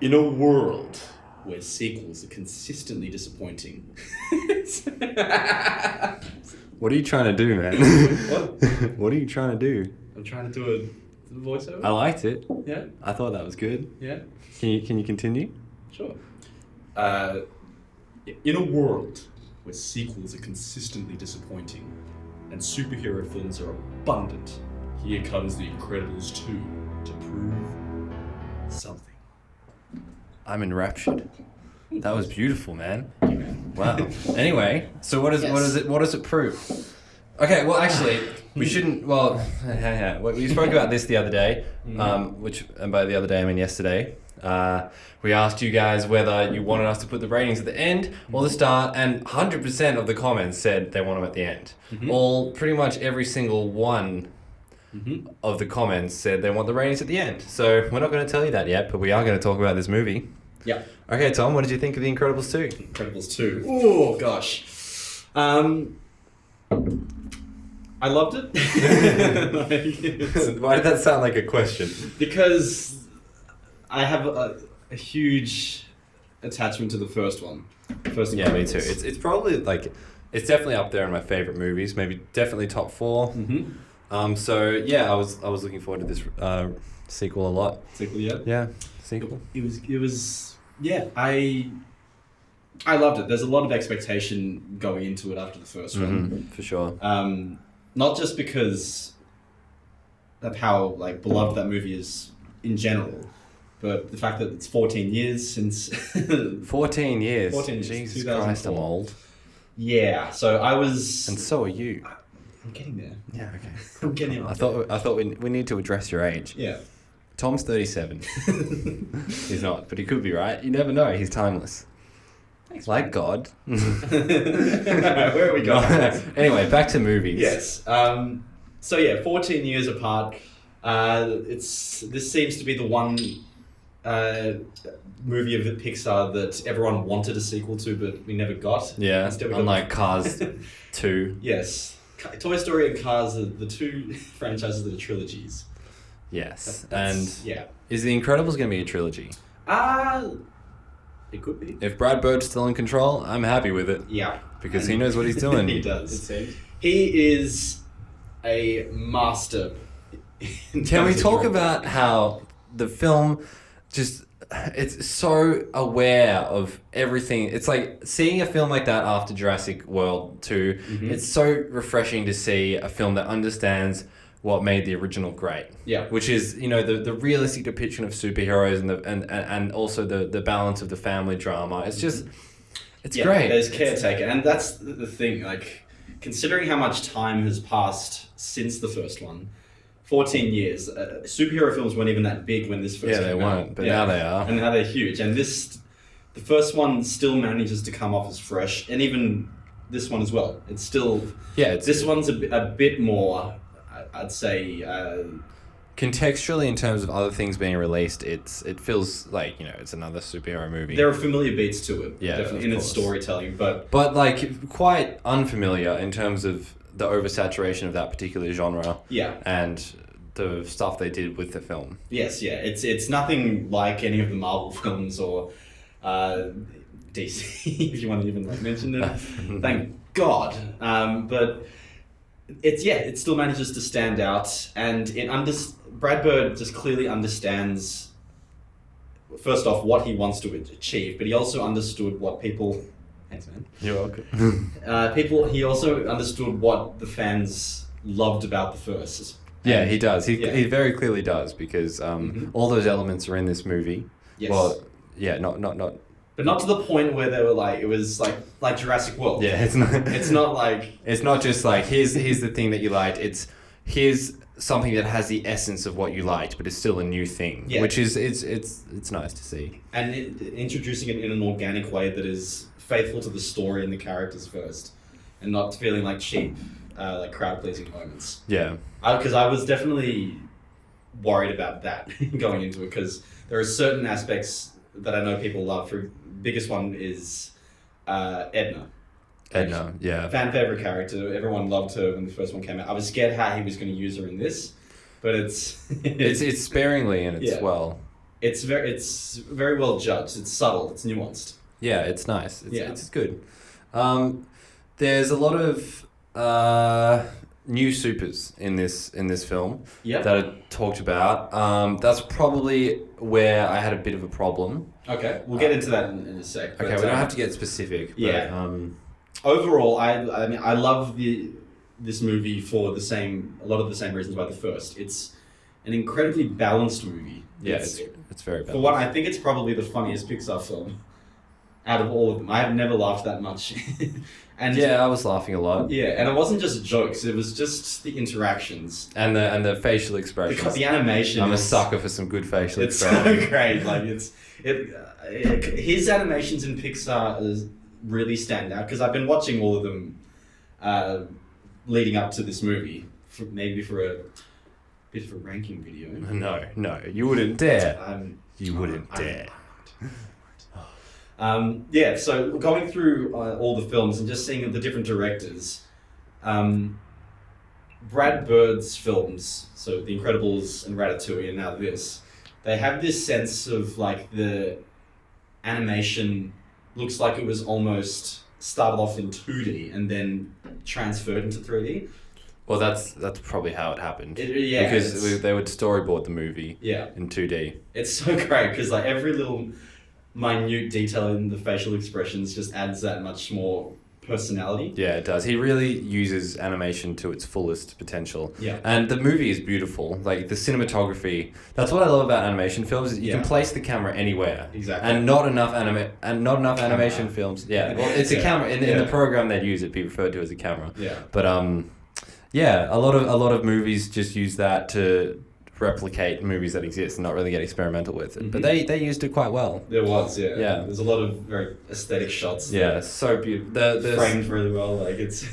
In a world where sequels are consistently disappointing. What are you trying to do, man? What? What are you trying to do? I'm trying to do a voiceover. I liked it. Yeah? I thought that was good. Yeah? Can you continue? Sure. In a world where sequels are consistently disappointing and superhero films are abundant, here comes The Incredibles 2 to prove something. I'm enraptured. That was beautiful, man. Wow. Anyway, so what does it prove? Okay, well actually, we shouldn't. Well, we spoke about this the other day, and by the other day I mean yesterday. We asked you guys whether you wanted us to put the ratings at the end or the start, and 100% of the comments said they want them at the end. Pretty much every single one of the comments said they want the ratings at the end. So we're not going to tell you that yet, but we are going to talk about this movie. Yeah. Okay, Tom, what did you think of The Incredibles 2? Incredibles 2. Oh, gosh. I loved it. Why did that sound like a question? Because I have a huge attachment to the first one. Yeah, me too. It's probably it's definitely up there in my favorite movies. Maybe definitely top 4. So yeah, I was looking forward to this sequel a lot. Sequel, yeah. Yeah, sequel. It was yeah. I loved it. There's a lot of expectation going into it after the first one, for sure. Not just because of how beloved that movie is in general, but the fact that it's 14 years since 14 years. 14 years. Jesus Christ, I'm old. Yeah. So I was. And so are you. I'm getting there. Yeah. Okay. I'm getting up. I thought we need to address your age. Yeah. Tom's 37. He's not, but he could be, right? You never know. He's timeless. Thanks, like man. God. Where are we going? Anyway, back to movies. Yes. So yeah, 14 years apart. This seems to be the one movie of Pixar that everyone wanted a sequel to, but we never got. Yeah. Instead we got Unlike Cars 2. Yes. Toy Story and Cars are the two franchises that are trilogies. Yes. Yeah. Is The Incredibles going to be a trilogy? It could be. If Brad Bird's still in control, I'm happy with it. Yeah. Because he knows what he's doing. He does. It seems. He is a master. Can we talk about how the film it's so aware of everything. It's like seeing a film like that after Jurassic World 2. It's so refreshing to see a film that understands what made the original great. Yeah. Which is, the realistic depiction of superheroes and also the balance of the family drama. It's just, it's great. There's caretaker. And that's the thing, considering how much time has passed since the first one, 14 years, superhero films weren't even that big when this first came out. Yeah, they weren't, but now they are. And now they're huge. And the first one still manages to come off as fresh, and even this one as well. It's still... Yeah, this one's a bit more... I'd say contextually, in terms of other things being released, it feels like it's another superhero movie. There are familiar beats to it, yeah, definitely in its storytelling, but quite unfamiliar in terms of the oversaturation of that particular genre. Yeah, and the stuff they did with the film. Yes, yeah, it's nothing like any of the Marvel films or DC, if you want to even mention them. Thank God, but. It still manages to stand out, and Brad Bird just clearly understands, first off, what he wants to achieve, but he also understood what people... Thanks, man. You're welcome. He also understood what the fans loved about the first. Yeah, he does. He very clearly does, because all those elements are in this movie. Yes. Well, yeah, not... But not to the point where they were it was like Jurassic World. Yeah, it's not. It's not like. It's not just here's the thing that you liked. Here's something that has the essence of what you liked, but it's still a new thing. Yeah. Which is it's nice to see. And introducing it in an organic way that is faithful to the story and the characters first, and not feeling like cheap, crowd pleasing moments. Yeah. Because I was definitely worried about that going into it, because there are certain aspects that I know people love. For biggest one is Edna. Edna, yeah. Fan favorite character. Everyone loved her when the first one came out. I was scared how he was going to use her in this, but it's it's sparingly in it as well. it's very well judged. It's subtle. It's nuanced. Yeah, it's nice. Yeah. It's good. There's a lot of new supers in this film Yep. that are talked about. That's probably where I had a bit of a problem. Okay, we'll get into that in a sec. Okay, but, we don't have to get specific. But, yeah. Overall, I mean, I love this movie for a lot of the same reasons why the first. It's an incredibly balanced movie. Yeah, it's very balanced. For one, I think it's probably the funniest Pixar film out of all of them. I have never laughed that much. And yeah, I was laughing a lot. Yeah, and it wasn't just jokes; it was just the interactions and the facial expressions. The animation. I'm a sucker for some good facial it's expressions. so great. Like his animations in Pixar really stand out because I've been watching all of them leading up to this movie, maybe for a bit of a ranking video. No, you wouldn't dare. You wouldn't dare. Yeah, so going through all the films and just seeing the different directors, Brad Bird's films, so The Incredibles and Ratatouille and now this, they have this sense of like the animation looks like it was almost started off in 2D and then transferred into 3D. Well, that's probably how it happened. Yeah, because they would storyboard the movie in 2D. It's so great because like every little minute detail in the facial expressions just adds that much more personality. Yeah, it does. He really uses animation to its fullest potential. Yeah. And the movie is beautiful. Like the cinematography. That's what I love about animation films. Is you can place the camera anywhere. Exactly. And not enough animation films. Yeah. Well, it's a camera in the program they'd use it be referred to as a camera. Yeah. But yeah, a lot of movies just use that to replicate movies that exist and not really get experimental with it. Mm-hmm. But they used it quite well. There was, yeah. Yeah. There's a lot of very aesthetic shots. Yeah, so beautiful. Framed really well, like it's...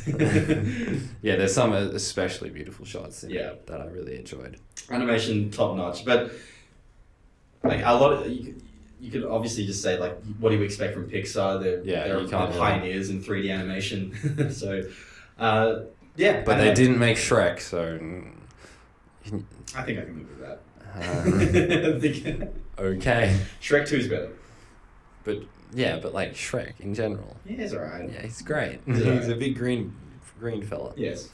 Yeah, there's some especially beautiful shots in it that I really enjoyed. Animation, top notch. But like a lot of... You could obviously just say, like, what do you expect from Pixar? They're pioneers in 3D animation. So, yeah. But they didn't make Shrek, so... I think I can live with that. Okay. Shrek 2 is better. But like Shrek in general. Yeah, he's alright. Yeah, he's great. He's a big green fella. Yes.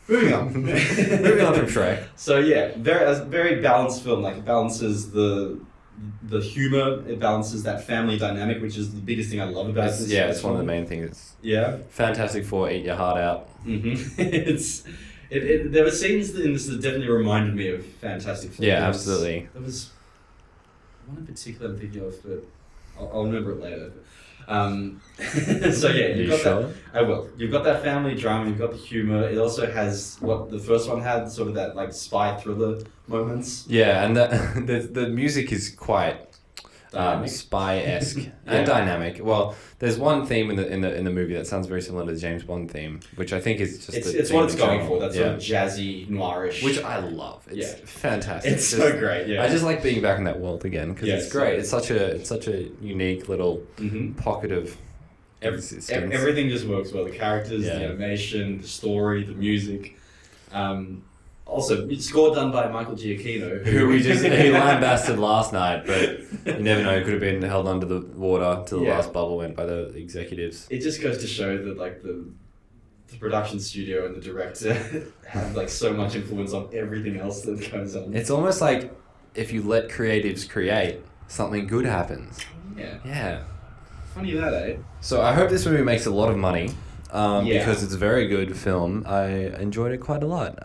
Moving on. Moving on from Shrek. So yeah, very balanced film. Like it balances the humor, it balances that family dynamic, which is the biggest thing I love about this. Yeah, it's one of the main things. Yeah. Fantastic Four, eat your heart out. Mm-hmm. There were scenes in this that definitely reminded me of Fantastic Four. Yeah, absolutely. There was one in particular I'm thinking of, but I'll remember it later. So yeah, you've got sure? that. I will. You've got that family drama. You've got the humor. It also has what the first one had, sort of that like spy thriller moments. Yeah, and the music is quite spy-esque and dynamic. Well, there's one theme in the movie that sounds very similar to the James Bond theme, which I think is just it's what it's going for. That's sort of jazzy, noirish, which I love. It's fantastic. It's so great. Yeah, I just like being back in that world again because it's great. It's such a unique little pocket of everything just works well. The characters, the animation, the story, the music. Also, score done by Michael Giacchino, who he lambasted last night, but you never know. He could have been held under the water till the last bubble went by the executives. It just goes to show that like the production studio and the director have like so much influence on everything else that goes on. It's almost like if you let creatives create, something good happens. Yeah. Yeah. Funny that, eh? So I hope this movie makes a lot of money, because it's a very good film. I enjoyed it quite a lot.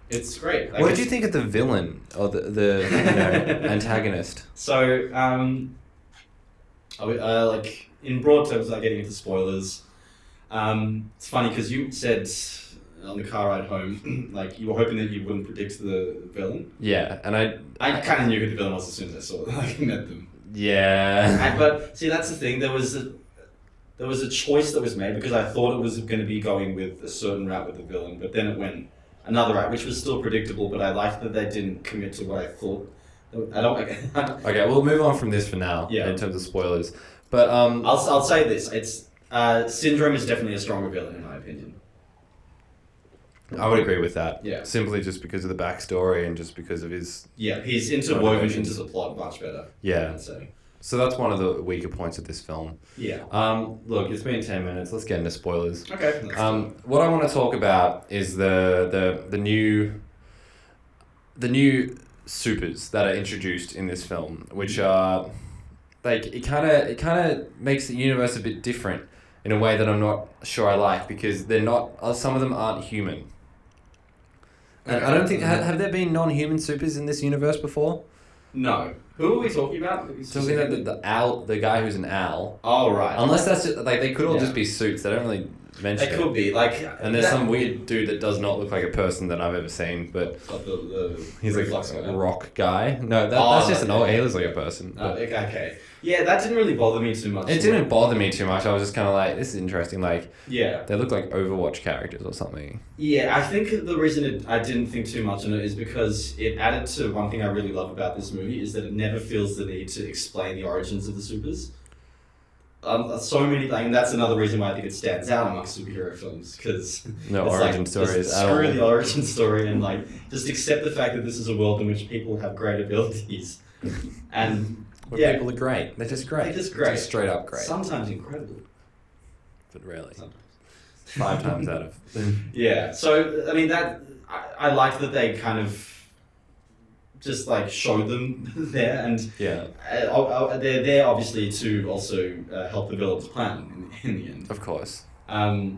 It's great. What did you think of the villain or the antagonist? So, like in broad terms, without getting into spoilers, it's funny because you said on the car ride home, like you were hoping that you wouldn't predict the villain. Yeah, and I kind of knew who the villain was as soon as I saw it. Like met them. Yeah. But see, that's the thing. There was a choice that was made because I thought it was going to be going with a certain route with the villain, but then it went another route, which was still predictable, but I liked that they didn't commit to what I thought. Okay, we'll move on from this for now. Yeah. In terms of spoilers, but I'll say this: it's Syndrome is definitely a stronger villain in my opinion. I would agree with that. Yeah. Simply just because of the backstory and just because of his... Yeah, he's interwoven motivations. into the plot much better. Yeah. I'd say. So that's one of the weaker points of this film. Yeah. Look, it's been 10 minutes. Let's get into spoilers. Okay. What I want to talk about is the new supers that are introduced in this film, which are like it kind of makes the universe a bit different in a way that I'm not sure I like, because they're not, some of them aren't human. And I don't think have there been non-human supers in this universe before? No. Who are we talking about? Talking about the owl, the guy who's an owl. Oh, right. Unless that's just, like, they could all just be suits. They don't really mention They could be like. And there's some weird dude that does not look like a person that I've ever seen, but he's like a rock guy. No, that's just an old. He looks like a person. Okay. Yeah, that didn't really bother me too much. It didn't bother me too much. I was just kind of like, this is interesting. Like, yeah, they look like Overwatch characters or something. Yeah, I think the reason I didn't think too much on it is because it added to one thing I really love about this movie is that it never feels the need to explain the origins of the supers. So many, and that's another reason why I think it stands out amongst superhero films, because no origin stories at all. Screw the origin story and like just accept the fact that this is a world in which people have great abilities, and people are great. They're just great. They're just great. Just straight up great. Sometimes incredible, but rarely. Sometimes. 5 times out of. Yeah. So I mean that I like that they kind of just like show them there, and they're there obviously to also help the villain's plan in the end. Of course. Yeah,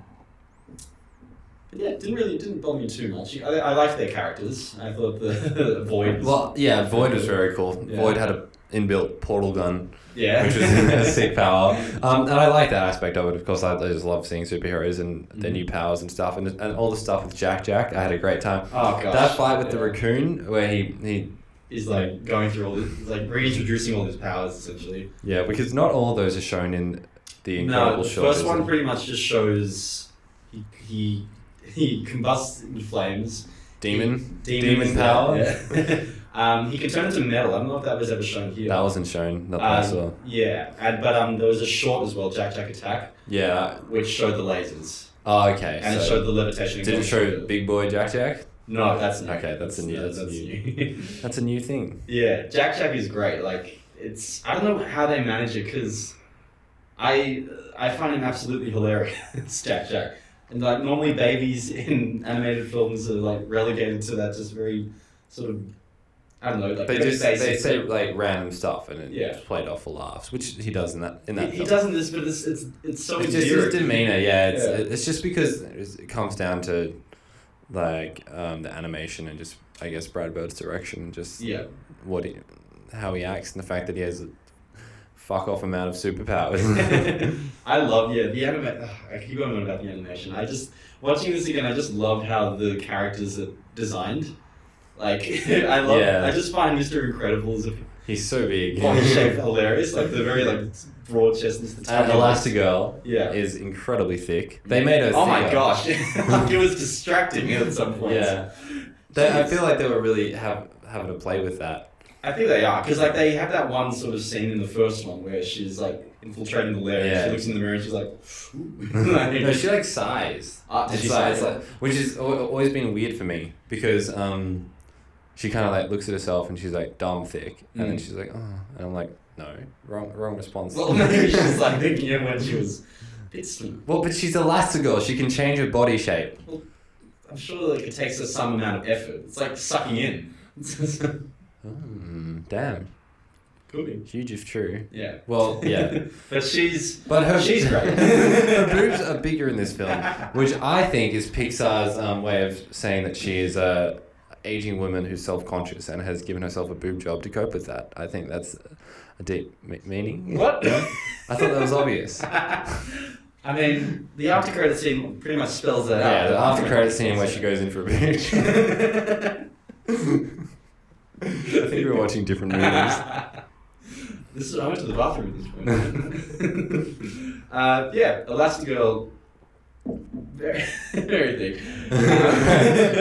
it didn't bother me too much. I liked their characters. I thought the Void. Void was very cool. Yeah. Void had a inbuilt portal gun. Yeah. Which was a sick power. And I like that aspect of it. Of course, I just love seeing superheroes and their new powers and stuff, and all the stuff with Jack. I had a great time. Oh gosh. That fight with the raccoon where he is like going through all this, like reintroducing all his powers essentially. Yeah, because not all of those are shown in the Incredible the Short. first one pretty much just shows he combusts in flames. Demon power. Yeah. He can turn into metal. I don't know if that was ever shown here. That wasn't shown. Not that I saw. Yeah, but there was a short as well, Jack Attack. Yeah. Which showed the lasers. Oh, okay. And it showed the levitation. Did it show Big Boy Jack? No, that's new. Okay, that's new. That's a new thing. Yeah, Jack is great. Like I don't know how they manage it, because I find him absolutely hilarious, Jack. And like normally babies in animated films are like relegated to that just very sort of, I don't know, like they say like random stuff and it's played off for laughs, which he does in that film. He does in this, but it's so it's just his demeanor. It's just because it comes down to like the animation and just I guess Brad Bird's direction and just how he acts and the fact that he has a fuck off amount of superpowers. I love the animation. I keep going on about the animation. I just watching this again. I just love how the characters are designed. Like I just find Mr. Incredible he's so big. Body shape hilarious. Like the very like broad chest and Elastigirl is incredibly thick. They made her. Oh my gosh! Like it was distracting at some point. Yeah, I feel like they were really having to play with that. I think they are, because like they have that one sort of scene in the first one where she's like infiltrating the lair and she looks in the mirror and she's like, no, she like sighs. It's like, which has always been weird for me, because she kind of like looks at herself and she's like dumb thick, and then she's like, oh, and I'm like, no, wrong response. Well, maybe she's like thinking it when she was a bit slim. Well, but she's Elastigirl. She can change her body shape. Well, I'm sure like it takes her some amount of effort. It's like sucking in. Damn. Could be. Huge if true. Yeah. Well, yeah. she's great. Her boobs are bigger in this film, which I think is Pixar's way of saying that she is a aging woman who's self-conscious and has given herself a boob job to cope with that. I think that's a deep meaning. What? I thought that was obvious. I mean, the after credit scene pretty much spells that out. Yeah, the after credit scene where she goes in for a boob. I think we were watching different movies. I went to the bathroom at this point. Elastigirl, very, very thick.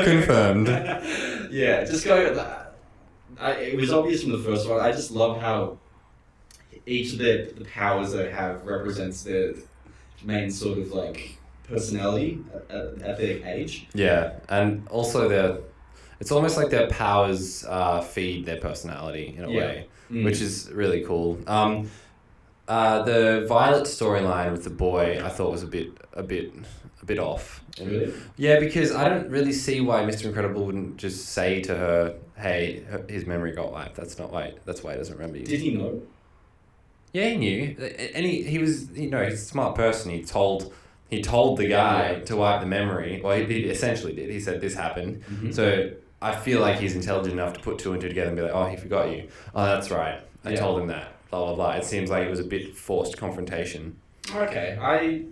Confirmed. Yeah, just going with that. It was obvious from the first one. I just love how each of the powers they have represents their main sort of like personality at their age. Yeah, and also it's almost like their powers feed their personality in a way, which is really cool. The Violet storyline with the boy I thought was a bit off. Really? Yeah, because I don't really see why Mr. Incredible wouldn't just say to her, "Hey, his memory got wiped. That's why he doesn't remember you." Did he know? Yeah, he knew, and he was, he's a smart person. He told the guy to wipe the memory. Well, he essentially did. He said this happened. Mm-hmm. So I feel like he's intelligent enough to put two and two together and be like, "Oh, he forgot you. Oh, that's right. I told him that." Blah blah blah. It seems like it was a bit forced confrontation. Okay, I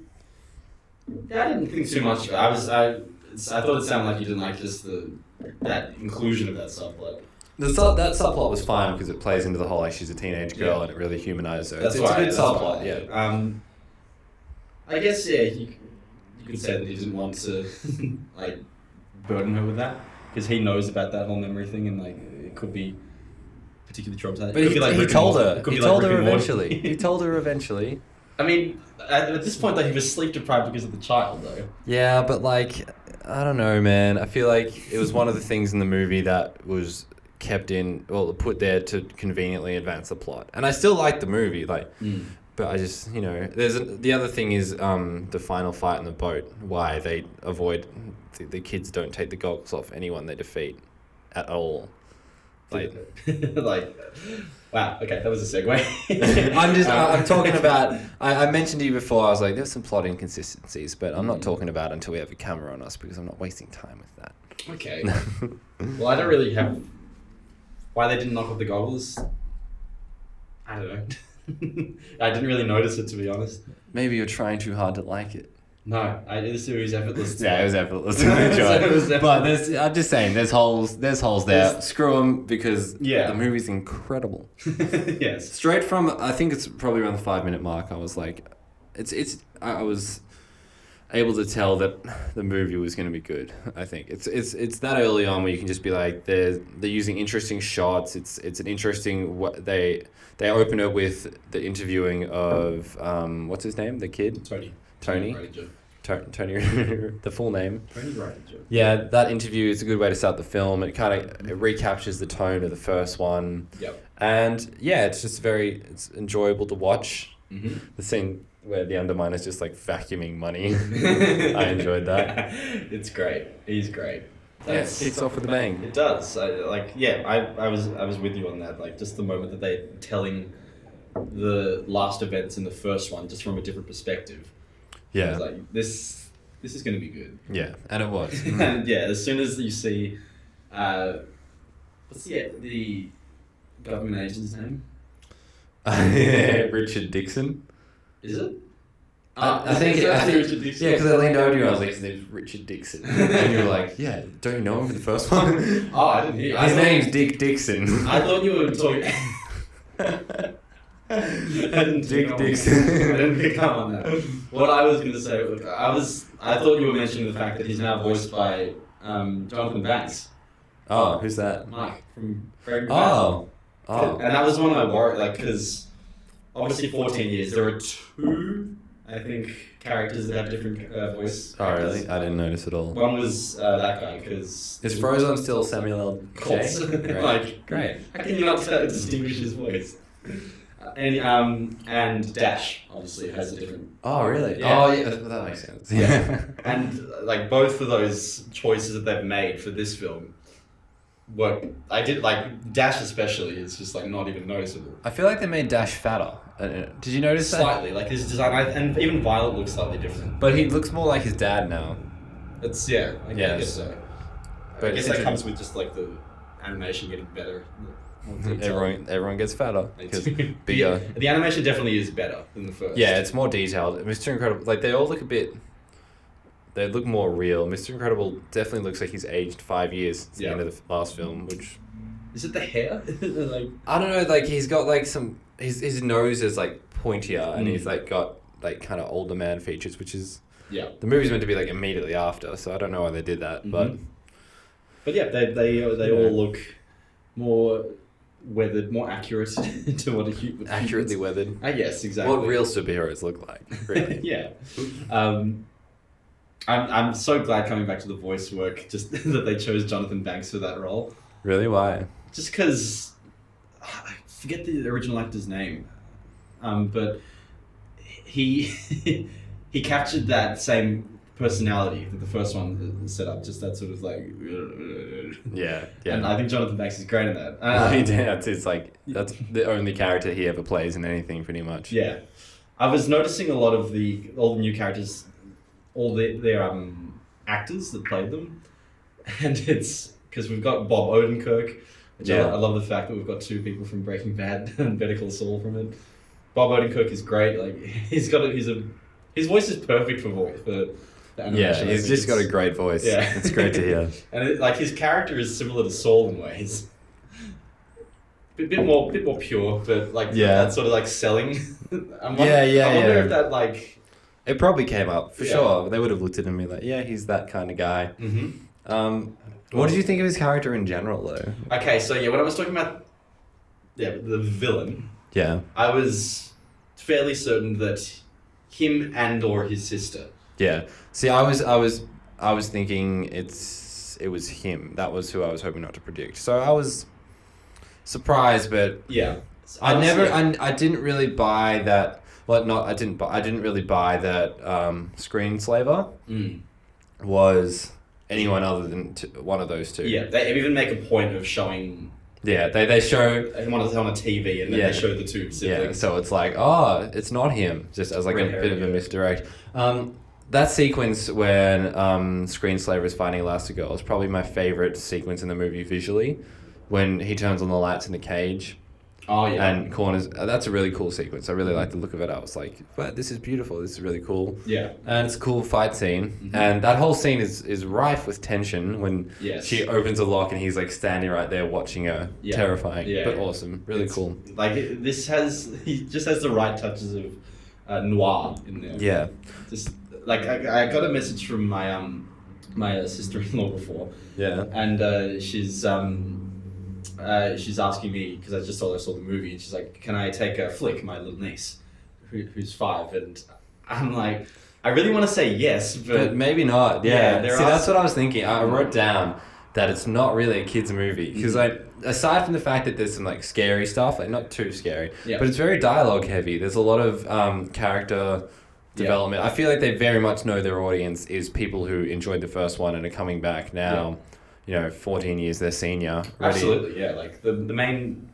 didn't think too much of it. I thought it sounded like you didn't like just that inclusion of that subplot. That subplot was fine because it plays into the whole like she's a teenage girl and it really humanizes her. It's a good subplot, yeah. I guess you could say that he didn't want to like burden her with that because he knows about that whole memory thing and like it could be particularly traumatizing. But he told her. He told her eventually. He told her eventually. I mean, at this point, though, he was sleep deprived because of the child, though. Yeah, but like, I don't know, man. I feel like it was one of the things in the movie that was put there to conveniently advance the plot. And I still like the movie, like, but I just, the other thing is the final fight in the boat. Why they avoid the kids don't take the goggles off anyone they defeat at all. Like, wow, okay, that was a segue. I'm talking about, I mentioned to you before, I was like, there's some plot inconsistencies, but I'm not talking about it until we have a camera on us because I'm not wasting time with that. Okay. Well, I don't really have, why they didn't knock off the goggles, I don't know. I didn't really notice it, to be honest. Maybe you're trying too hard to like it. No, this movie was effortless. Yeah, it was effortless to enjoy. But I'm just saying, there's holes there. Screw them because the movie's incredible. Yes. Straight from, I think it's probably around the 5-minute mark. I was like, I was able to tell that the movie was going to be good. I think it's that early on where you can just be like, they're using interesting shots. It's an interesting they open it with the interviewing of what's his name, the kid. Tony, the full name. Tony Reitinger. Yeah, that interview is a good way to start the film. It kind of recaptures the tone of the first one. Yep. And yeah, it's just it's enjoyable to watch. Mm-hmm. The scene where the Underminer's just like vacuuming money. I enjoyed that. It's great. He's great. Yes, it kicks off with a bang. It does. I was with you on that. Like just the moment that they're telling the last events in the first one just from a different perspective. Yeah. I was like, this is going to be good. Yeah, and it was. And yeah, as soon as you see, what's the government agent's name? Richard Dixon. Is it? I think Richard Dixon. Yeah, because I leaned over to you, I was like, his name's Richard Dixon. And you were like, yeah, don't you know him from the first one? Oh, I didn't hear. His name's Dick Dixon. I thought you were talking... Dick Dixon. I didn't pick up on that. What I was going to say, I thought you were mentioning the fact that he's now voiced by Jonathan Banks. Oh, who's that? Mike from Breaking Bad. Oh. And that was one of my worries, like, because obviously 14 years, there are two, I think, characters that have different voice. Oh, really? I didn't notice at all. One was that guy, because... Is Frozone still Samuel L. Course. Great. Like, great. How can you not distinguish his voice? And Dash obviously has a different. Oh really? Yeah. Oh yeah, that makes sense. Yeah, and like both of those choices that they've made for this film work. I did like Dash especially. It's just like not even noticeable. I feel like they made Dash fatter. Did you notice that? Slightly, like his design, and even Violet looks slightly different. But he looks more like his dad now. It's I guess so. But I guess that comes with just like the animation getting better. Everyone gets fatter because bigger. The animation definitely is better than the first. Yeah, it's more detailed. Mr. Incredible, like they all look they look more real. Mr. Incredible definitely looks like he's aged 5 years since the end of the last film, which... Is it the hair? Like... I don't know, like he's got like some... His nose is like pointier and he's like got like kind of older man features, which is... Yeah. The movie's meant to be like immediately after, so I don't know why they did that, But yeah, they all look more... weathered, more accurate to what a human... Accurately weathered. Yes, exactly. What real superheroes look like, really. Yeah. I'm so glad coming back to the voice work, just that they chose Jonathan Banks for that role. Really? Why? Just because I forget the original actor's name, but he he captured that same personality that the first one set up. Just that sort of like. Yeah. And I think Jonathan Banks is great in that. It's like that's the only character he ever plays in anything, pretty much. Yeah, I was noticing a lot of all the new characters, all their actors that played them, and it's because we've got Bob Odenkirk, which I love the fact that we've got two people from Breaking Bad and Better Call Saul from it. Bob Odenkirk is great. Like his voice is perfect for the animation. Yeah, he's just got a great voice. Yeah, it's great to hear. And his character is similar to Saul in ways. Bit more pure, but that sort of like selling. I wonder if that like. It probably came up for sure. They would have looked at him and be like, "Yeah, he's that kind of guy." Mm-hmm. What did you think of his character in general, though? Okay, so when I was talking about the villain, I was fairly certain that him and or his sister. Yeah. See, I was thinking it was him. That was who I was hoping not to predict. So I was surprised, but I didn't really buy that. Well, I didn't really buy that Screenslaver was anyone other than one of those two. Yeah, they even make a point of showing. Yeah, they show him on a TV, and then they show the two siblings. Yeah, so it's like, it's not him, just as like a bit of a misdirect. That sequence when Screenslaver is fighting Elastigirl is probably my favorite sequence in the movie visually, when he turns on the lights in the cage. Oh yeah. And corners. That's a really cool sequence. I really like the look of it. I was like, wow, this is beautiful. This is really cool. Yeah. And it's a cool fight scene. And that whole scene is rife with tension when she opens a lock and he's like standing right there watching her. Yeah. Terrifying. Yeah. But awesome. Really cool. Like he just has the right touches of noir in there. Yeah. Just like I got a message from my my sister-in-law before. Yeah. And she's asking me, because I just told her I saw the movie, and she's like, can I take a flick, my little niece, who's 5? And I'm like, I really want to say yes, but maybe not. Yeah. See, that's what I was thinking. I wrote down that it's not really a kid's movie, because aside from the fact that there's some like scary stuff, like not too scary, but it's very dialogue heavy. There's a lot of character development. I feel like they very much know their audience is people who enjoyed the first one and are coming back now. 14 years their senior. Ready. Absolutely, yeah. Like the main.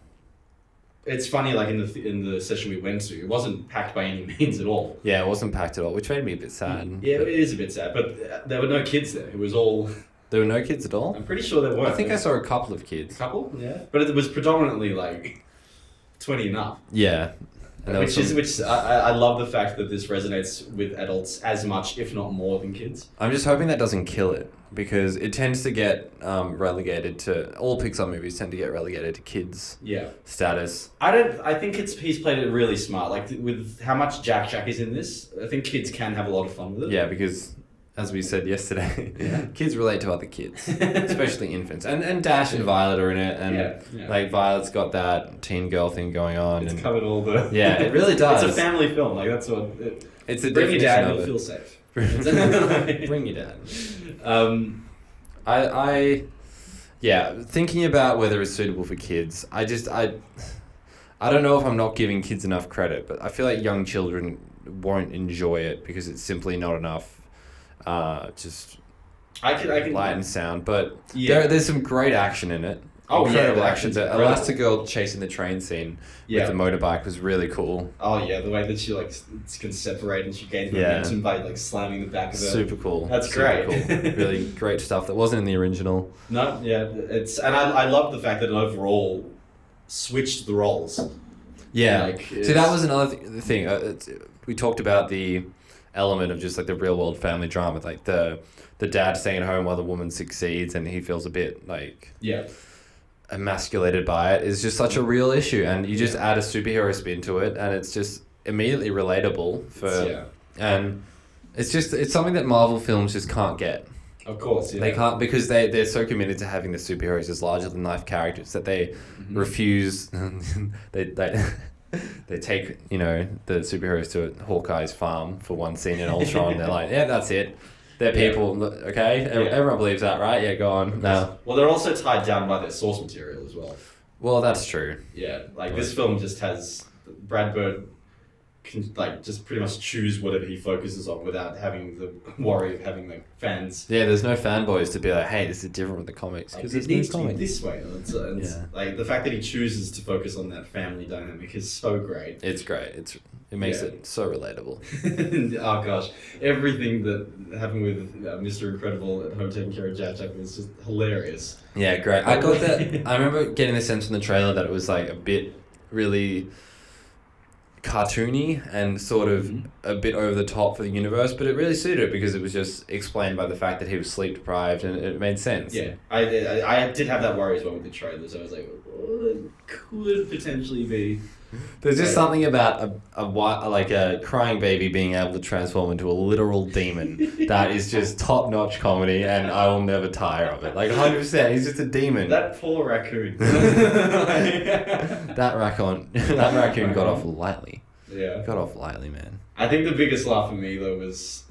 It's funny, like in the session we went to, it wasn't packed by any means at all. Yeah, it wasn't packed at all, which made me a bit sad. Yeah, it is a bit sad, but there were no kids there. It was all. There were no kids at all? I'm pretty sure there were. I think I saw a couple of kids. A couple, yeah, but it was predominantly like 20 and up. Yeah. Which I love the fact that this resonates with adults as much, if not more, than kids. I'm just hoping that doesn't kill it, because it tends to get relegated to, all Pixar movies tend to get relegated to kids status. I think he's played it really smart. Like with how much Jack is in this, I think kids can have a lot of fun with it. Yeah, because as we said yesterday, kids relate to other kids, especially infants. And Dash and Violet are in it, and like Violet's got that teen girl thing going on. It's covered all the... Yeah, it really does. It's a family film, like that's what... It's a bring your dad, you'll feel safe. Bring your dad. Thinking about whether it's suitable for kids, I don't know if I'm not giving kids enough credit, but I feel like young children won't enjoy it because it's simply not enough just I can light and sound, but there's some great action in it. Incredible action. The Elastigirl chasing the train scene with the motorbike was really cool. Oh yeah, the way that she like can separate and she gains momentum by like slamming the back of her. Super cool. That's great. Cool. Really great stuff that wasn't in the original. No, yeah, and I love the fact that it overall switched the roles. Yeah. So that was another thing. We talked about the element of just like the real world family drama, like the dad staying at home while the woman succeeds and he feels a bit like emasculated by it, is just such a real issue, and you just add a superhero spin to it and it's just immediately relatable and it's something that Marvel films just can't get. Of course, they can't, because they're so committed to having the superheroes as larger than life characters that they refuse. They take the superheroes to Hawkeye's farm for one scene in Ultron. They're like, yeah, that's it. They're people, okay? Everyone believes that, right? Yeah, go on. No. Well, they're also tied down by their source material as well. Well, that's true. Yeah, like this film just has Brad Bird can like just pretty much choose whatever he focuses on without having the worry of having like fans. Yeah, there's no fanboys to be like, hey, this is different with the comics Like, because it needs to be this way. It's Yeah. like the fact that he chooses to focus on that family dynamic is so great. It's great. It makes it so relatable. Oh gosh, everything that happened with Mr. Incredible at home taking care of Jack Jack was just hilarious. Yeah, great. I got that. I remember getting the sense from the trailer that it was like a bit really cartoony and sort of a bit over the top for the universe, but it really suited it because it was just explained by the fact that he was sleep deprived and it made sense. Yeah, I did have that worry as well with the trailers. I was like, oh, it could potentially be. There's just something about a crying baby being able to transform into a literal demon that is just top-notch comedy, and I will never tire of it. Like 100%, he's just a demon. That poor raccoon. that raccoon got off lightly. Yeah. Got off lightly, man. I think the biggest laugh for me though was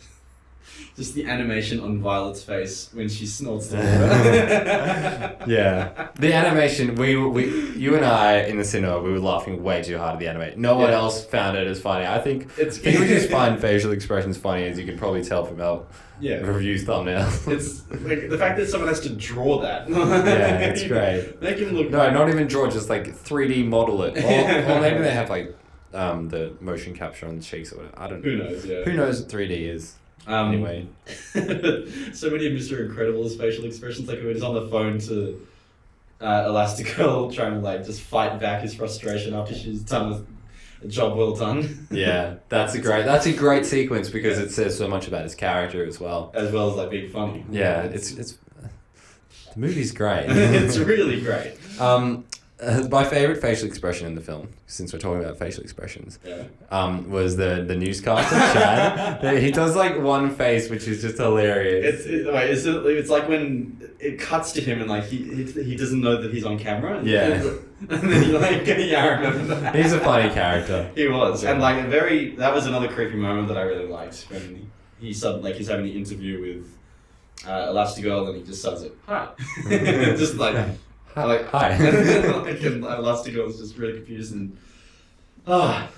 just the animation on Violet's face when she snorts the water. Yeah. The animation, you and I in the cinema, we were laughing way too hard at the animation. No one else found it as funny. I think we just find facial expressions funny, as you can probably tell from our review thumbnail. It's like the fact that someone has to draw that. Yeah, it's great. Make him look. No, not even draw, just like 3D model it. Or maybe they have like the motion capture on the cheeks or whatever. I don't know. Who knows, yeah. Who knows what 3D is? Anyway. So many of Mr. Incredible's facial expressions, like when he's on the phone to Elastigirl trying to like just fight back his frustration after she's done with a job well done. Yeah, that's a great sequence because it says so much about his character as well. As well as like being funny. Yeah, it's the movie's great. It's really great. My favorite facial expression in the film, since we're talking about facial expressions, was the newscaster Chad. He does like one face, which is just hilarious. It's like when it cuts to him and like he doesn't know that he's on camera. Yeah. And then he like I remember that. He's a funny character. He was, and like that was another creepy moment that I really liked when he's having the interview with Elastigirl and he just says it, hi, just like. Hi. Like, and Elastigirl was just really confused and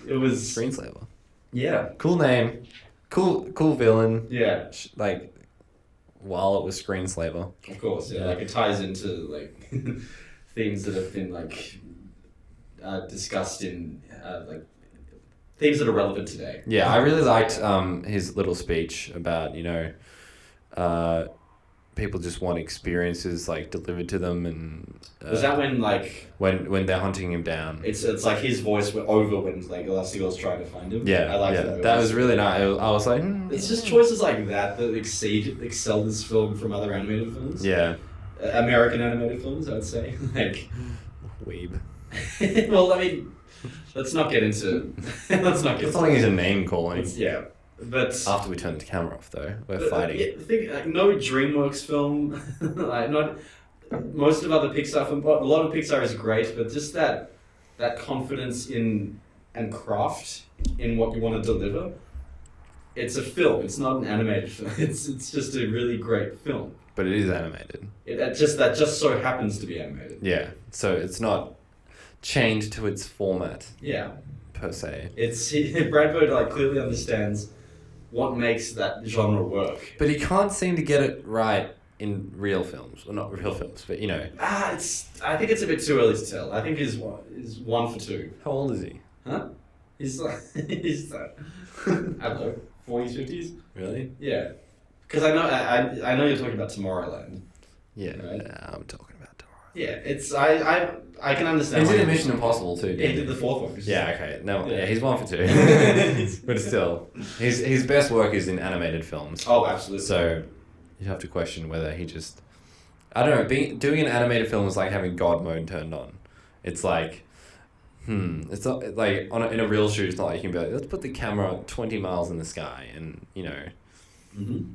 it was Screenslaver. Yeah. Cool name. Cool villain. Yeah. Like while it was Screenslaver. Of course, yeah. Like it ties into like themes that have been like discussed in like themes that are relevant today. Yeah, I really liked his little speech about, people just want experiences like delivered to them, and was that when like when they're hunting him down? It's like his voice went over when like Elastigirl's trying to find him. Yeah, I liked that was really nice. I was like, it's just choices like that excel this film from other animated films. Yeah, American animated films, I'd say. Like weeb. Well, I mean, let's not get into. It's not like he's a name calling. Yeah. But after we turn the camera off, though, we're fighting. No DreamWorks film, like not most of other Pixar film. A lot of Pixar is great, but just that confidence in and craft in what you want to deliver. It's a film. It's not an animated film. It's just a really great film. But it is animated. That just so happens to be animated. Yeah, so it's not chained to its format. Yeah. Per se. Brad Bird like clearly understands what makes that genre work. But he can't seem to get it right in real films. Well, not real films, but I think it's a bit too early to tell. I think he's 1 for 2. How old is he? Huh? He's I don't know, 40s, 50s? Really? Yeah. Because I know you're talking about Tomorrowland. Yeah, right? I'm talking about Tomorrowland. Yeah, it's I can understand. He did a Mission Impossible too. Yeah, he did the 4th one. Yeah, okay. No, yeah, he's 1 for 2. But still, his best work is in animated films. Oh, absolutely. So you have to question whether he just, I don't know. Doing an animated film is like having God mode turned on. It's like, it's not like in a real shoot. It's not like you can be like, let's put the camera 20 miles in the sky, and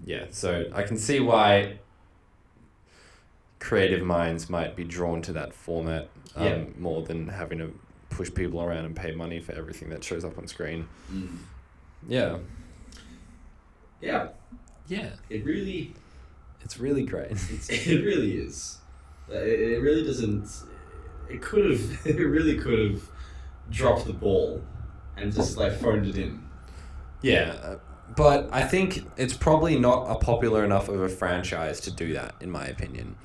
yeah. So I can see why creative minds might be drawn to that format more than having to push people around and pay money for everything that shows up on screen. Yeah. Yeah. It really, It's really great. it really is. It really doesn't. It could have. It really could have dropped the ball and just like phoned it in. Yeah, but I think it's probably not a popular enough of a franchise to do that, in my opinion,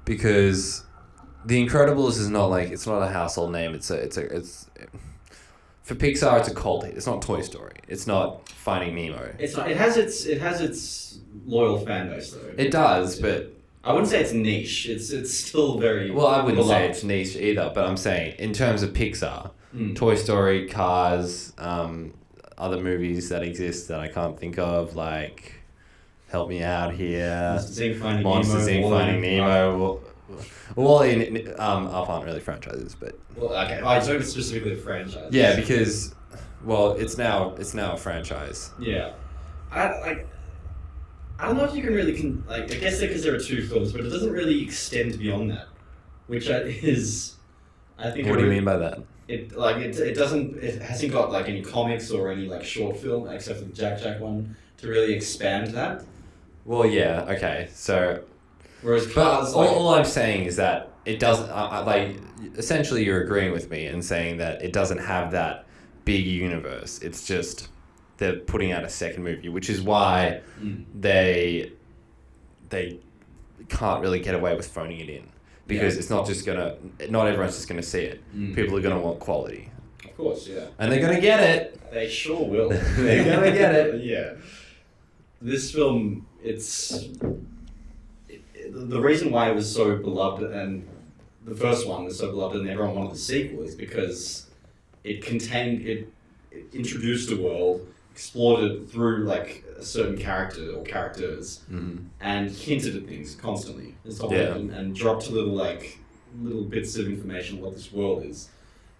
because The Incredibles is not like, it's not a household name. It's for Pixar, it's a cult hit. It's not Toy Story. It's not Finding Nemo. It's not. It has its loyal fan base though. It does, but I wouldn't say it's niche. It's still very well, I wouldn't say beloved. it's niche either. But I'm saying in terms of Pixar, Toy Story, Cars, other movies that exist that I can't think of, like help me out here. Monsters Inc. Finding Nemo. WALL-E and Up aren't really franchises, but Well, okay. I talking specifically a franchise. yeah, because it's now a franchise. Yeah, I don't know if you can really I guess because there are two films, but it doesn't really extend beyond that, which is, I think. What do you mean by that? It hasn't got like any comics or any like short film except for the Jack one to really expand that. Well, yeah, okay, so. Whereas But Cars, all I'm saying is that it doesn't, essentially you're agreeing with me and saying that it doesn't have that big universe. It's just they're putting out a second movie, which is why they can't really get away with phoning it in. Because it's not everyone's just going to see it. People are going to want quality. Of course, yeah. And they're going to get it. They sure will. They're going to get it. Yeah. This film, the reason why it was so beloved and the first one was so beloved and everyone wanted the sequel is because it introduced a world, explored it through like a certain character or characters, and hinted at things constantly. And dropped little bits of information on what this world is.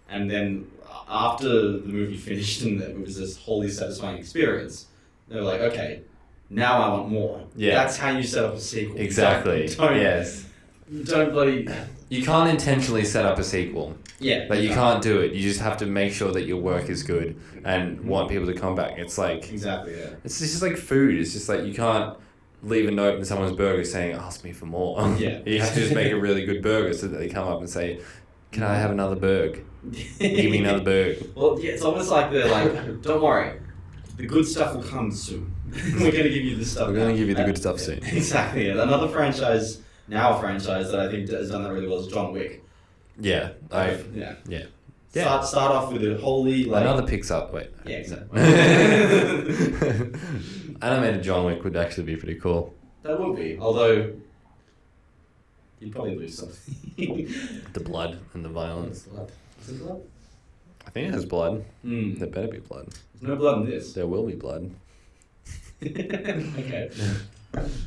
And then after the movie finished and it was this wholly satisfying experience, they were like, okay, now I want more. Yeah. That's how you set up a sequel. Exactly. Yes. You don't bloody... You can't intentionally set up a sequel. Yeah. But you can't do it. You just have to make sure that your work is good and want people to come back. It's like... Exactly, yeah. It's just like food. It's just like you can't leave a note in someone's burger saying, ask me for more. Yeah. You have to just make a really good burger so that they come up and say, can I have another burger? Give me another burger. Well, yeah, it's almost like they're like, don't worry, the good stuff will come soon. We're going to give you the stuff. We're going to give you the good stuff soon. Exactly, yeah. Another franchise, now a franchise that I think has done that really well is John Wick. Yeah. Yeah. Start off with a wholly another Pixar. Wait. Yeah, exactly. Animated John Wick would actually be pretty cool. That would be, although you'd probably lose something. The blood and the violence. Is it blood? I think it has blood. There better be blood. There's no blood in this. There will be blood. Okay.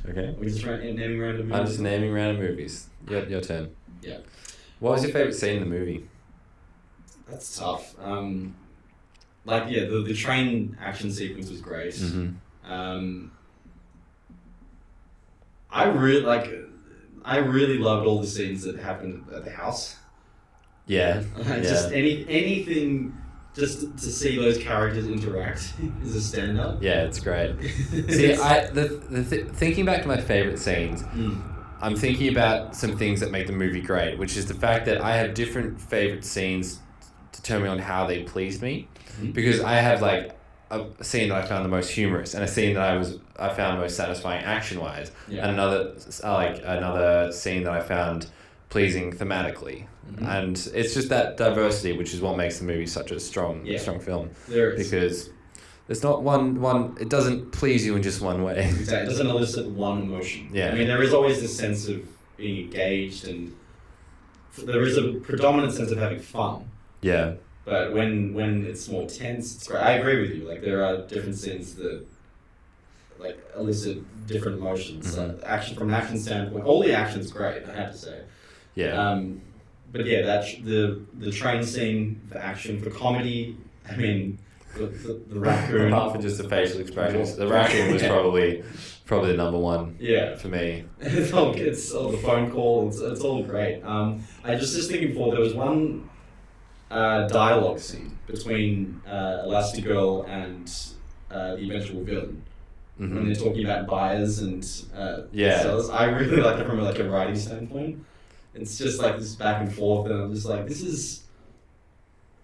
Okay. We're just naming random movies. I'm just naming random movies. Your turn. Yeah. What was your favourite scene in the movie? That's tough. The train action sequence was great. I really loved all the scenes that happened at the house. Yeah. Just anything just to see those characters interact is a standout. Yeah, it's great. See, thinking back to my favourite scenes, I'm thinking about some things that make the movie great, which is the fact that I have different favourite scenes determining on how they pleased me. Because I have like a scene that I found the most humorous and a scene that I found most satisfying action-wise, and another scene that I found pleasing thematically. And it's just that diversity which is what makes the movie such a strong film. There is. Because there's not one it doesn't please you in just one way. Exactly. It doesn't elicit one emotion. Yeah. I mean, there is always this sense of being engaged and there is a predominant sense of having fun. Yeah. But when it's more tense, it's great. I agree with you. Like, there are different scenes that like elicit different emotions. From an action standpoint, all the action's great, I have to say. Yeah. But yeah, the train scene, for action, for comedy, I mean, the raccoon. Apart from just the facial expressions, the raccoon was probably the number one. Yeah. For me. It's all the phone call. It's all great. I just thinking before, there was one dialogue scene between Elastigirl and the eventual villain. when they're talking about buyers and Yeah. sellers. I really like it from like a writing standpoint. It's just like this back and forth, and I'm just like, this is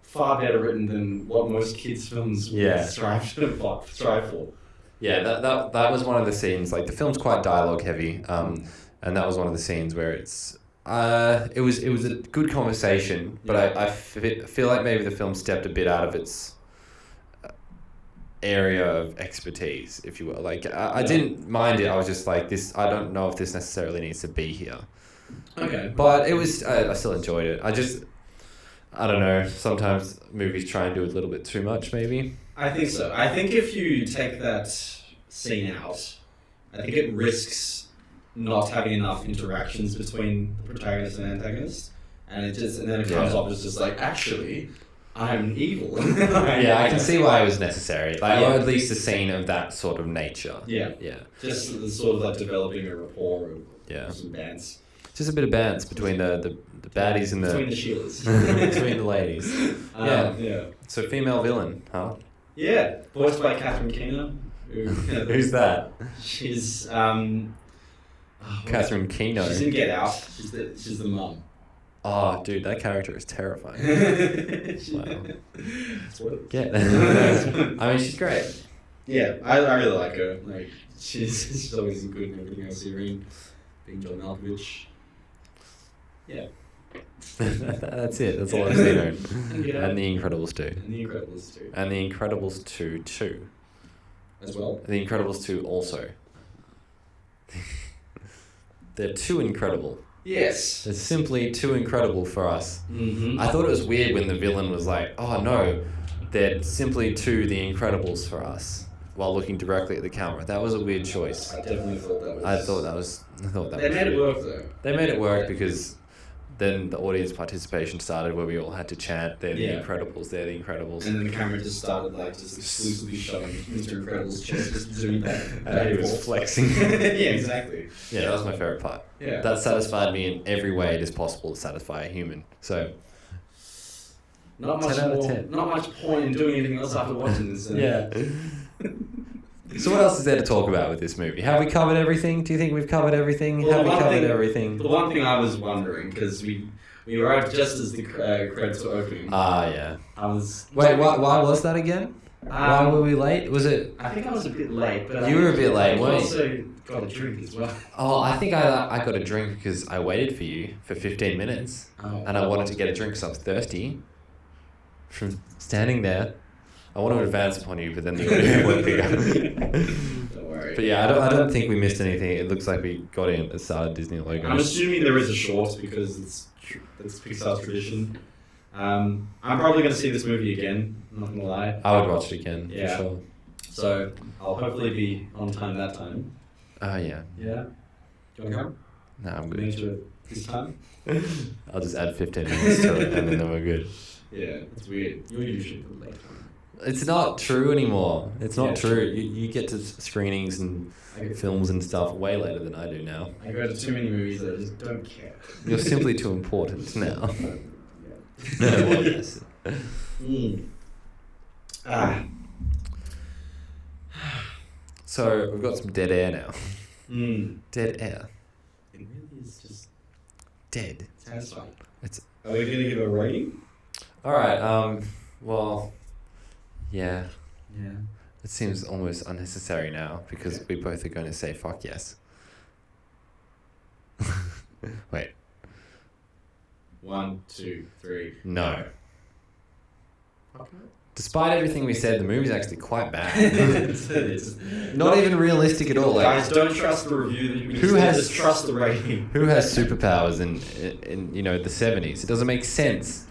far better written than what most kids' films would strive for. Yeah, that was one of the scenes. Like the film's quite dialogue heavy, and that was one of the scenes where it was a good conversation, but I feel like maybe the film stepped a bit out of its area of expertise, if you will. Like I didn't mind it. I was just like, this. I don't know if this necessarily needs to be here. Okay. But it was. I still enjoyed it. I don't know. Sometimes movies try and do a little bit too much, maybe. I think so. I think if you take that scene out, I think it risks not having enough interactions between the protagonist and antagonist, and then it comes off as just like, actually, I'm evil. Yeah, I can see why it was necessary. Like, or at least a scene of that sort of nature. Yeah. Just the sort of like developing a rapport of some bands. Just a bit of bands between the baddies and between the Sheilas. between the ladies. Yeah. So female villain, huh? Yeah, voiced by Catherine Keener. Who's that? She's Catherine Keener. She's in Get Out. She's the mum. Oh, dude, that character is terrifying. Wow. Yeah. I mean, she's great. Yeah, I really like her. Like, she's always good in everything I see her in. Being John Malkovich. Yeah. That's it. That's all I've seen her in. And The Incredibles 2. And The Incredibles 2. And The Incredibles 2 too. As well? The Incredibles 2 also. They're too incredible. Yes. They're simply too incredible for us. Mm-hmm. I thought it was weird when the villain was like, oh no, they're simply too The Incredibles for us, while looking directly at the camera. That was a weird choice. I definitely thought that was... I thought that was They made it work though. They made it work because then the audience participation started where we all had to chant, they're The Incredibles, they're The Incredibles. And then the camera just started like just exclusively showing Mr. Incredible's chest, just doing that. And he was flexing. Yeah, exactly. Yeah, that was my favourite part. Yeah. That satisfied me in every way it is possible to satisfy a human. So, not much 10 out of more, 10. not much point in doing anything else after watching this. Yeah. So what else is there to talk about with this movie? Have we covered everything? Do you think we've covered everything? Well, Have we covered everything? The one thing I was wondering, because we arrived just as the credits were opening. Yeah. I was... Wait, why was that again? Why were we late? Was it... I think I was a bit late, but... You were a bit late, I weren't also got a drink as well. Oh, I think I got a drink because I waited for you for 15 minutes. And I wanted to get a drink because I was thirsty. From standing there. I want to advance upon you, but then the audio won't pick up. Don't worry. But yeah, I don't think we missed anything. It looks like we got in at the start of Disney logo. I'm assuming there is a short because it's Pixar's tradition. I'm probably going to see this movie again, I'm not going to lie. I would watch it again, for sure. So I'll hopefully be on time that time. Oh, yeah. Yeah? Do you want to come? No, I'm good. Make sure this time? I'll just add 15 minutes to it and then we're good. Yeah, it's weird. You're usually late. It's not true anymore. It's not true. You get to screenings and films and stuff way later than I do now. I go to too many movies that I just don't care. You're simply too important now. Well, yes. So we've got some dead air now. Dead air. It really is just dead. satisfying. Are we going to give a rating? All right. Well, yeah. Yeah. It seems almost unnecessary now because we both are going to say fuck yes. Wait. 1, 2, 3. No. Despite everything we said, the movie's actually quite bad. It's not even realistic at all. Like, guys, don't trust the review. Just trust the rating? Who has superpowers in the 70s? It doesn't make sense.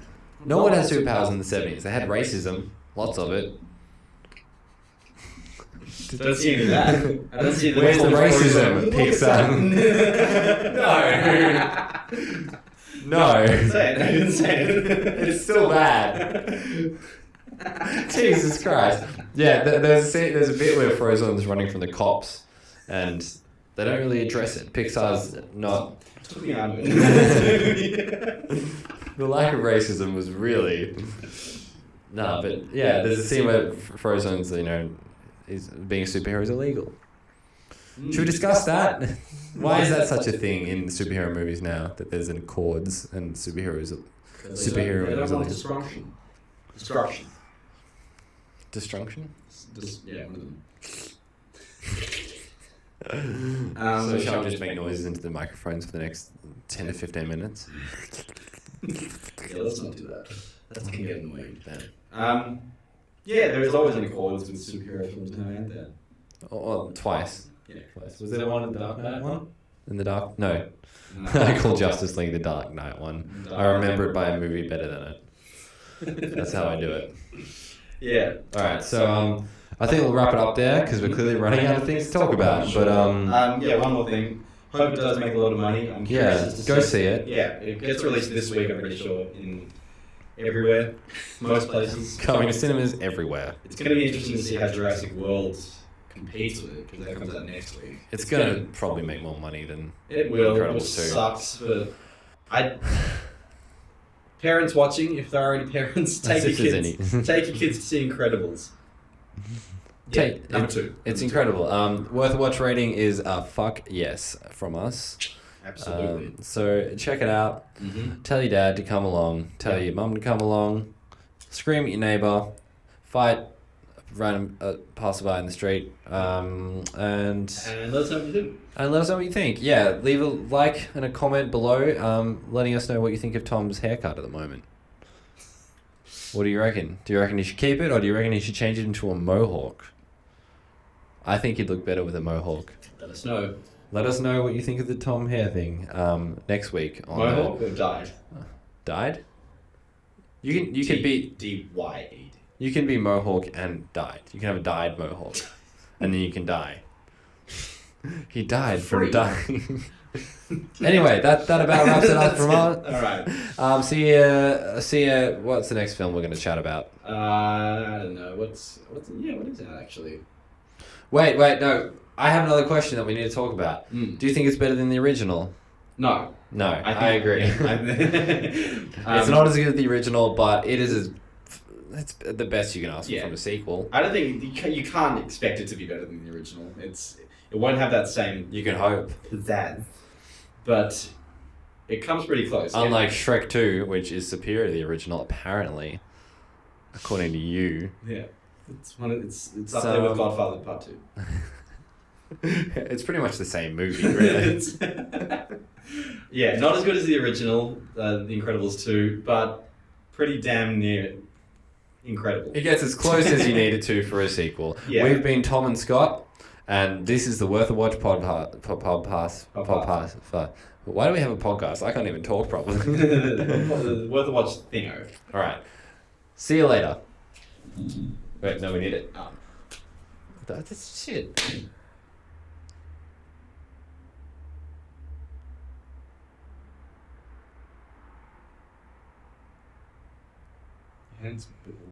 No one has superpowers in the 70s. They had racism, lots of it. Don't see any of that. I don't see Where's the racism, Pixar? No. I didn't say it. It's still bad. Jesus Christ. Yeah, there's a bit where Frozen's running from the cops, and they don't really address it. Pixar's not... The lack of racism was really... No, but yeah, there's a scene where Frozen's, is being a superhero is illegal. Should we discuss that? Why is that such a thing in superhero movies now, that there's an accords and superheroes? They don't want destruction. Destruction. Destruction? Yeah, one of them. So shall we just make noises into the microphones for the next 10 to 15 minutes? Yeah, let's not do that. That can get annoying. Yeah, there is always an accords with superhero films now, ain't there? Oh, twice. Yeah. Twice. Was there one in the Dark Knight one? In the Dark? No. I call Justice League the Dark Knight one. I remember it by a movie better than it. That's how I do it. Yeah. Alright, so I think we'll wrap it up there because we're clearly running out of things to talk about. But yeah, one more thing. Hope it does make a lot of money. I'm curious go see it. Yeah, it gets released this week, I'm pretty sure, in everywhere, most places. Coming to cinemas everywhere. It's going to be interesting to see how Jurassic World competes with it, because that comes out next week. It's going to probably make more money than it will, Incredibles which 2. sucks, but parents watching, if they're already parents, take your kids to see Incredibles. Yeah, number 2. It's incredible. Worth a watch rating is a fuck yes from us. Absolutely. So check it out. Mm-hmm. Tell your dad to come along. Tell your mum to come along. Scream at your neighbour. Fight a random passerby in the street. And let us know what you think. And let us know what you think. Yeah, leave a like and a comment below, letting us know what you think of Tom's haircut at the moment. What do you reckon? Do you reckon he should keep it, or do you reckon he should change it into a mohawk? I think he'd look better with a mohawk. Let us know. Let us know what you think of the Tom hair thing next week. On mohawk or died? Died? You can be D-Y-E-D. You can be mohawk and died. You can have a dyed mohawk, and then you can die. He died from dying. Anyway, that about wraps it up from us. All right. See ya. What's the next film we're going to chat about? I don't know. What is that actually? Wait, no. I have another question that we need to talk about. Do you think it's better than the original? No. No, I agree. It's not as good as the original, but it's the best you can ask for from a sequel. I don't think you can't expect it to be better than the original. It won't have that same. You can hope that, but it comes pretty close. Unlike Shrek 2, which is superior to the original, apparently, according to you. Yeah, it's up there with Godfather Part 2. It's pretty much the same movie, really. Yeah, not as good as the original, The Incredibles 2, but pretty damn near incredible. It gets as close as you need it to for a sequel. Yeah. We've been Tom and Scott, and this is the Worth a Watch podcast. Why do we have a podcast? I can't even talk properly. Worth a Watch thingo. All right. See you later. Wait, no, we need it. Oh. That's shit. Hands